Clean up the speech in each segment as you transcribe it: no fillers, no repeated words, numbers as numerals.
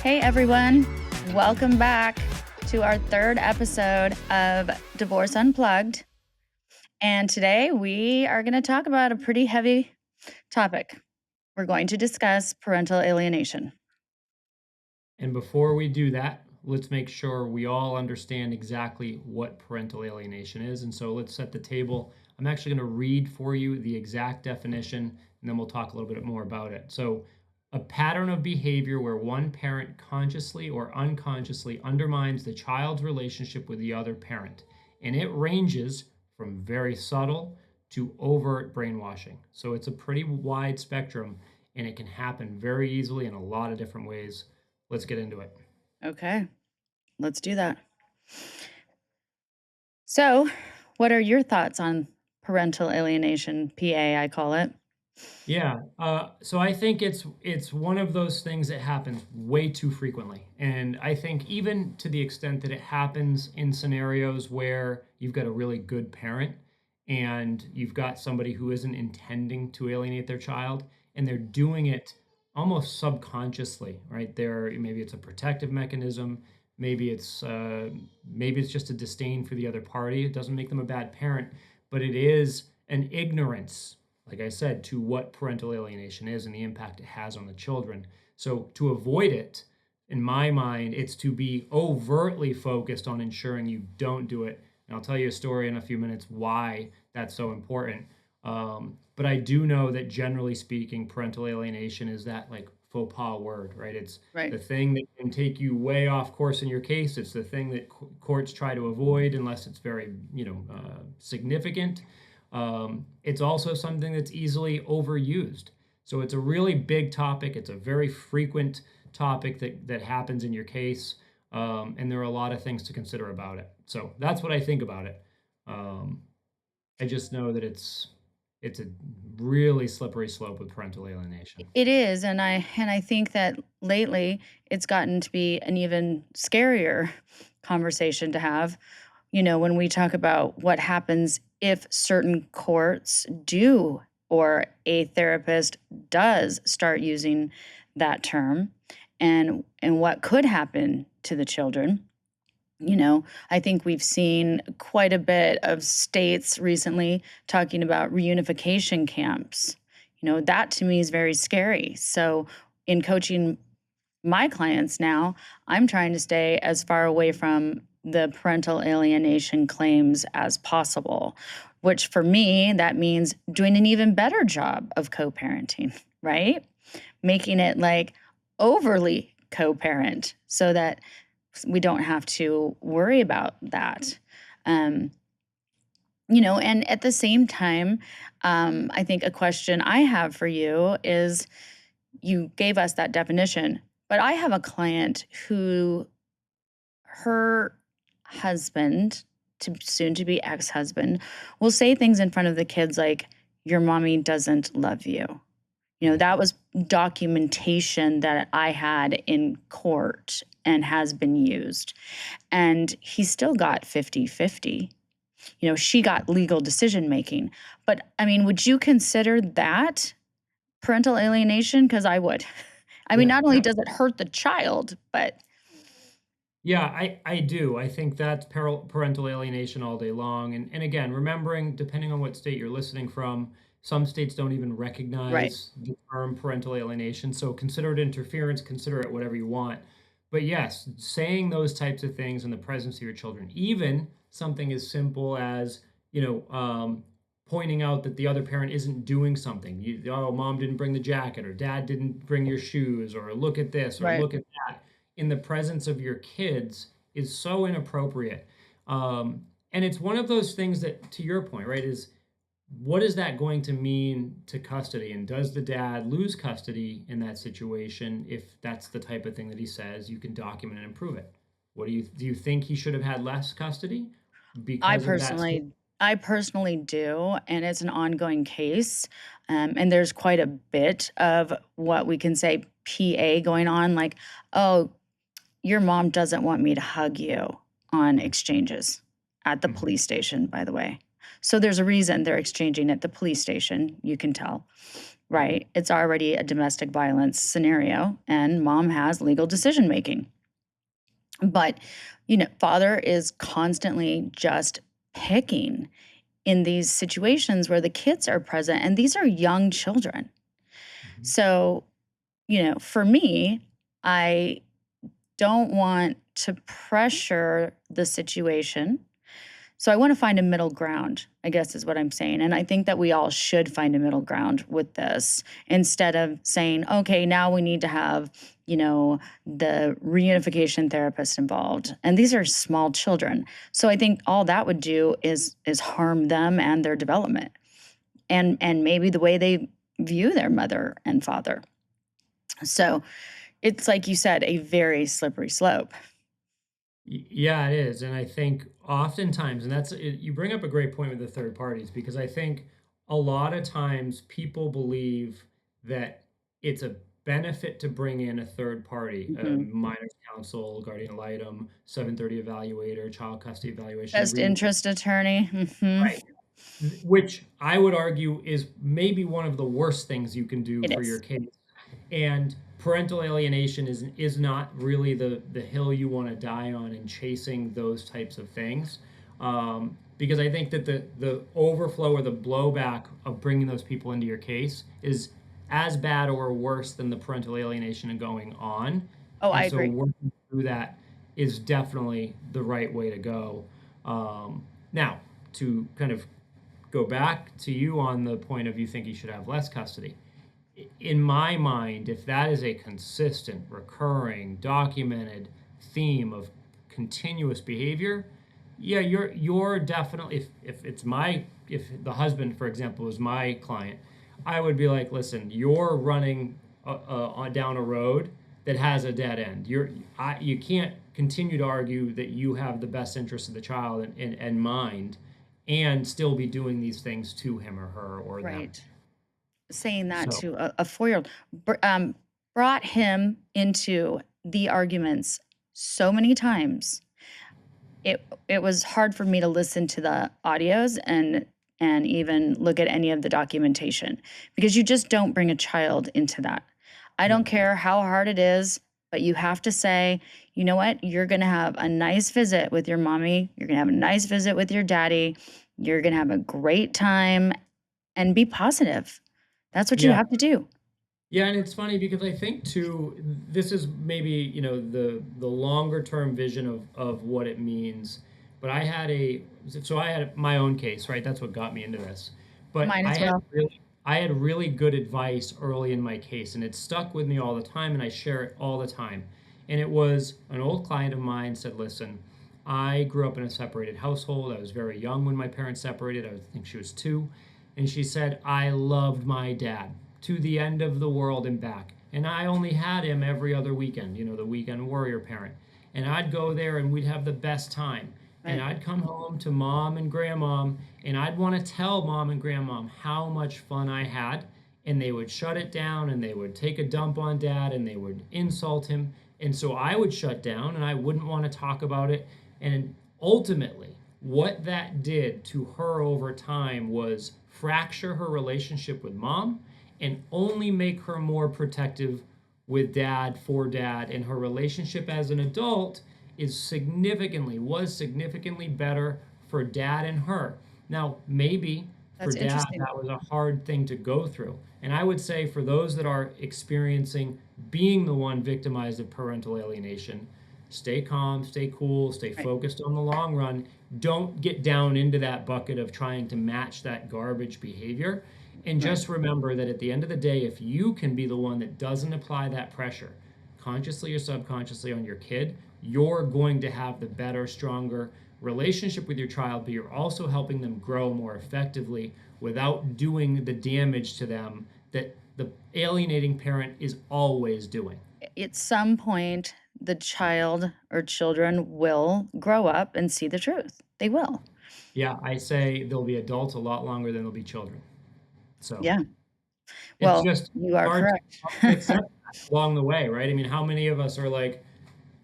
Hey everyone, welcome back to our third episode of Divorce Unplugged. And today we are going to talk about a pretty heavy topic. We're going to discuss parental alienation. And before we do that, let's make sure we all understand exactly what parental alienation is. And so let's set the table. I'm actually going to read for you the exact definition, and then we'll talk a little bit more about it. So, a pattern of behavior where one parent consciously or unconsciously undermines the child's relationship with the other parent. And it ranges from very subtle to overt brainwashing. So, it's a pretty wide spectrum, and it can happen very easily in a lot of different ways. Let's get into it. Okay, let's do that. So, what are your thoughts on parental alienation, PA, I call it? Yeah, so I think it's one of those things that happens way too frequently, and I think even to the extent that it happens in scenarios where you've got a really good parent and you've got somebody who isn't intending to alienate their child, and they're doing it almost subconsciously, right? Maybe it's a protective mechanism, maybe it's just a disdain for the other party. It doesn't make them a bad parent, but it is an ignorance, like I said, to what parental alienation is and the impact it has on the children. So to avoid it, in my mind, it's to be overtly focused on ensuring you don't do it. And I'll tell you a story in a few minutes why that's so important. But I do know that generally speaking, parental alienation is that like faux pas word, right? It's Right. the thing that can take you way off course in your case. It's the thing that courts try to avoid unless it's very, significant. It's also something that's easily overused. So it's a really big topic. It's a very frequent topic that happens in your case. And there are a lot of things to consider about it. So that's what I think about it. Um, I just know that it's a really slippery slope with parental alienation. It is, and I think that lately it's gotten to be an even scarier conversation to have. When we talk about what happens if certain courts do or a therapist does start using that term and what could happen to the children. I think we've seen quite a bit of states recently talking about reunification camps. That to me is very scary. So, in coaching my clients now, I'm trying to stay as far away from the parental alienation claims as possible, which for me, that means doing an even better job of co parenting, right? Making it like overly co parent so that we don't have to worry about that. Um, and at the same time, I think a question I have for you is you gave us that definition, but I have a client who her husband, to soon to be ex husband, will say things in front of the kids like, your mommy doesn't love you. That was documentation that I had in court and has been used. And he still got 50-50. She got legal decision making. But I mean, would you consider that parental alienation? Because I would. I mean, Yeah, not only does it hurt the child, but yeah, I do. I think that's parental alienation all day long. And again, remembering, depending on what state you're listening from, some states don't even right. recognize the term parental alienation. So consider it interference, consider it whatever you want. But yes, saying those types of things in the presence of your children, even something as simple as, pointing out that the other parent isn't doing something. Oh, mom didn't bring the jacket, or dad didn't bring your shoes, or look at this, or Right. look at that in the presence of your kids is so inappropriate. And it's one of those things that, to your point, right, is what is that going to mean to custody? And does the dad lose custody in that situation if that's the type of thing that he says? You can document and improve it. Do you think he should have had less custody I because of that? personally I personally do, and it's an ongoing case. And there's quite a bit of what we can say PA going on, like, oh, your mom doesn't want me to hug you on exchanges at the Mhm. police station, by the way. So there's a reason they're exchanging at the police station, you can tell, right? It's already a domestic violence scenario, and mom has legal decision making. But, father is constantly just picking in these situations where the kids are present, and these are young children. Mhm. So, for me, I don't want to pressure the situation. So I want to find a middle ground, I guess is what I'm saying. And I think that we all should find a middle ground with this instead of saying, okay, now we need to have, the reunification therapist involved. And these are small children. So I think all that would do is harm them and their development and maybe the way they view their mother and father. So it's like you said, a very slippery slope. Yeah, it is, and I think oftentimes, and you bring up a great point with the third parties because I think a lot of times people believe that it's a benefit to bring in a third party, a Mhm. minors counsel, guardian ad litem, 730 evaluator, child custody evaluation, Best interest attorney. Mhm. right, which I would argue is maybe one of the worst things you can do It for your is. case. And parental alienation is not really the hill you want to die on in chasing those types of things. Because I think that the overflow or the blowback of bringing those people into your case is as bad or worse than the parental alienation going on. Oh, I And so agree. working through that is definitely the right way to go. Now, to kind of go back to you on the point of you think he should have less custody. In my mind, if that is a consistent, recurring, documented theme of continuous behavior, yeah, you're definitely if the husband, for example, was my client, I would be like, listen, you're running down a road that has a dead end. You can't continue to argue that you have the best interest of the child in mind and still be doing these things to him or her or them. Right. Saying that So to a 4-year-old brought him into the arguments so many times. It was hard for me to listen to the audios and even look at any of the documentation because you just don't bring a child into that. I don't no. care how hard it is, but you have to say, "You know what? You're gonna have a nice visit with your mommy. You're gonna have a nice visit with your daddy. You're gonna have a great time and be positive." That's what you Yeah. have to do. Yeah, and it's funny because I think too, this is maybe, the longer term vision of what it means. But I had my own case, right? That's what got me into this. But Mine as well. I had really good advice early in my case, and it stuck with me all the time, and I share it all the time. And it was an old client of mine said, listen, I grew up in a separated household. I was very young when my parents separated. I think she was 2. And she said, I loved my dad to the end of the world and back. And I only had him every other weekend, the weekend warrior parent. And I'd go there and we'd have the best time. And Right. I'd come home to mom and grandmom and I'd want to tell mom and grandmom how much fun I had. And they would shut it down and they would take a dump on dad and they would insult him. And so I would shut down and I wouldn't want to talk about it. And ultimately, what that did to her over time was fracture her relationship with mom and only make her more protective with dad for dad. And her relationship as an adult was significantly better for dad and her. Now, maybe for That's dad, interesting. that was a hard thing to go through. And I would say for those that are experiencing being the one victimized of parental alienation, stay calm, stay cool, stay Right. focused on the long run. Don't get down into that bucket of trying to match that garbage behavior. And Right. just remember that at the end of the day, if you can be the one that doesn't apply that pressure, consciously or subconsciously on your kid, you're going to have the better, stronger relationship with your child, but you're also helping them grow more effectively without doing the damage to them that the alienating parent is always doing. At some point, the child or children will grow up and see the truth. They will. Yeah, I say they'll be adults a lot longer than they'll be children. So Yeah. it's Well, just you are hard correct. to accept that along the way, right? I mean, how many of us are like,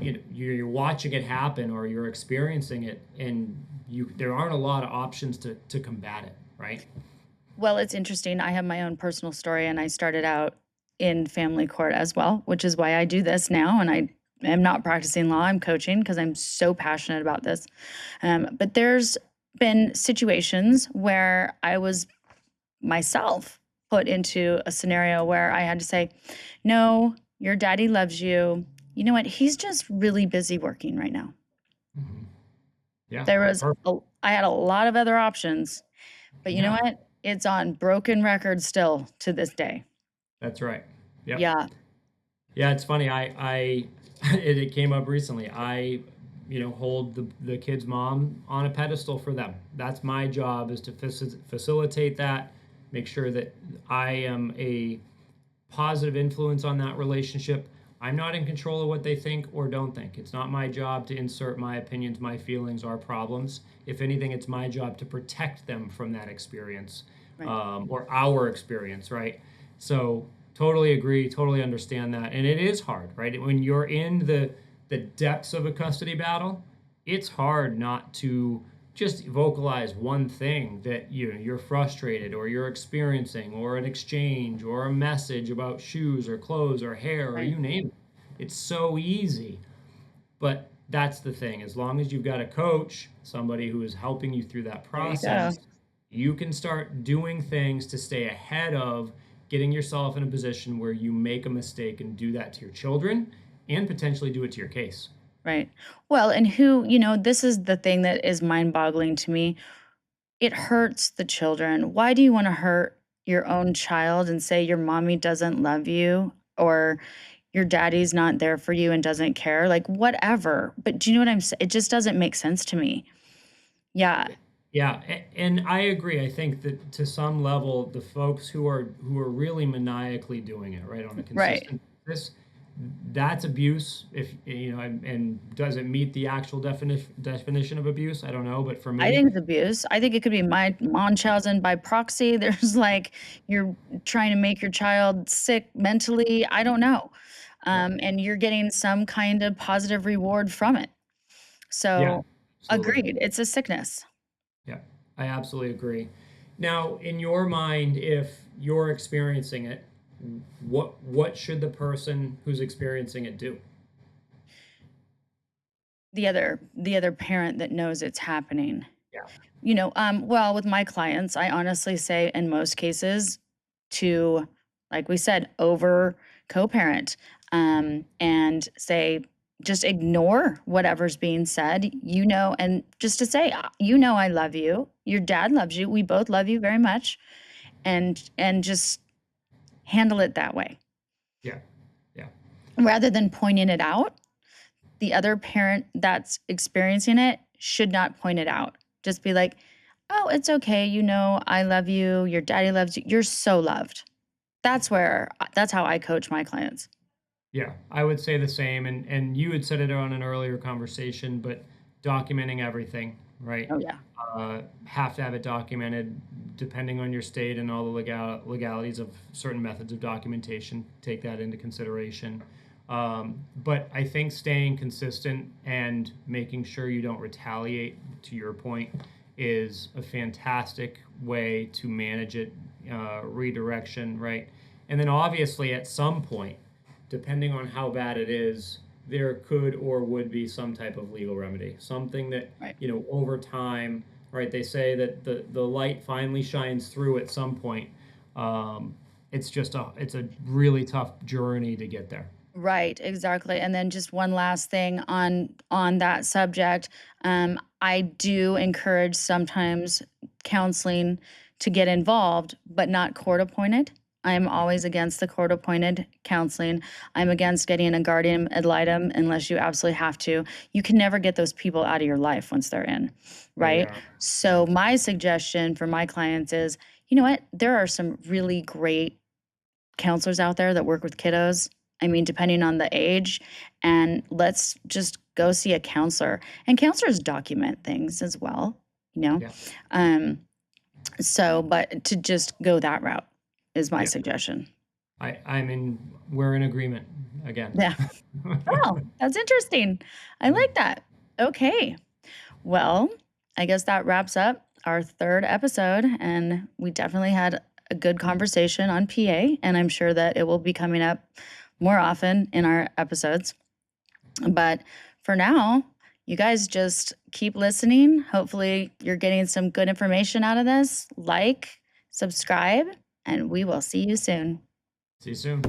you're watching it happen or you're experiencing it, and there aren't a lot of options to combat it, right? Well, it's interesting. I have my own personal story, and I started out in family court as well, which is why I do this now. And I am not practicing law, I'm coaching because I'm so passionate about this. But there's been situations where I was myself put into a scenario where I had to say, no, your daddy loves you. You know what? He's just really busy working right now. Mhm. Yeah, There was, perfect. I had a lot of other options, but you know Yeah, what? It's on broken record still to this day. that's right. Yep. Yeah, Yeah, it's funny. It came up recently. Hold the kid's mom on a pedestal for them. That's my job is to facilitate that, make sure that I am a positive influence on that relationship. I'm not in control of what they think or don't think. It's not my job to insert my opinions, my feelings, our problems. If anything, it's my job to protect them from that experience, right. or our experience, right? So totally agree, totally understand that, and it is hard, right? When you're in the depths of a custody battle, it's hard not to just vocalize one thing that you're frustrated or you're experiencing or an exchange or a message about shoes or clothes or hair or Right. you name it. It's so easy. But that's the thing. As long as you've got a coach, somebody who is helping you through that There you go. process, you can start doing things to stay ahead of getting yourself in a position where you make a mistake and do that to your children and potentially do it to your case. Right. Well, and this is the thing that is mind-boggling to me. It hurts the children. Why do you wanna hurt your own child and say your mommy doesn't love you or your daddy's not there for you and doesn't care? Like, whatever. But do you know what I'm saying? It just doesn't make sense to me. Yeah. Yeah, and I agree. I think that to some level, the folks who are really maniacally doing it, right, on a Right. consistent basis, that's abuse. If and does it meet the actual definition of abuse? I don't know, but for I me, think it's abuse. I think it could be my Munchausen by proxy. There's like you're trying to make your child sick mentally. I don't know. yeah, And you're getting some kind of positive reward from it. yeah, So, absolutely, agreed. It's a sickness. yeah, I absolutely agree. Now, in your mind, if you're experiencing it, what should the person who's experiencing it do? The other parent that knows it's happening. Yeah, Well, with my clients, I honestly say in most cases to, like we said, over co-parent, and say, just ignore whatever's being said, and just to say, I love you. Your dad loves you. We both love you very much, and just handle it that way yeah, yeah, rather than pointing it out. The other parent that's experiencing it should not point it out. Just be like, "Oh, it's okay, I love you, your daddy loves you, you're so loved." That's how I coach my clients. yeah, I would say the same, and you had said it on an earlier conversation, but documenting everything, right? Oh, yeah. Have to have it documented, depending on your state and all the legalities of certain methods of documentation. Take that into consideration. But I think staying consistent and making sure you don't retaliate, to your point, is a fantastic way to manage it. Redirection, right? And then obviously at some point, depending on how bad it is, there could or would be some type of legal remedy, something that, Right. over time, right? They say that the light finally shines through at some point. It's a really tough journey to get there. Right, exactly, and then just one last thing on that subject, I do encourage sometimes counseling to get involved, but not court appointed. I'm always against the court appointed counseling. I'm against getting a guardian ad litem unless you absolutely have to. You can never get those people out of your life once they're in, right? Yeah, So my suggestion for my clients is, you know what? There are some really great counselors out there that work with kiddos. I mean, depending on the age, and let's just go see a counselor. And counselors document things as well, you know. yeah, Um, but to just go that route is my yeah. suggestion. I mean, we're in agreement again. Yeah. Oh, that's interesting. I Yeah. like that. Okay. Well, I guess that wraps up our third episode, and we definitely had a good conversation on PA, and I'm sure that it will be coming up more often in our episodes. But for now, you guys just keep listening. Hopefully, you're getting some good information out of this. Like, subscribe, and we will see you soon. See you soon.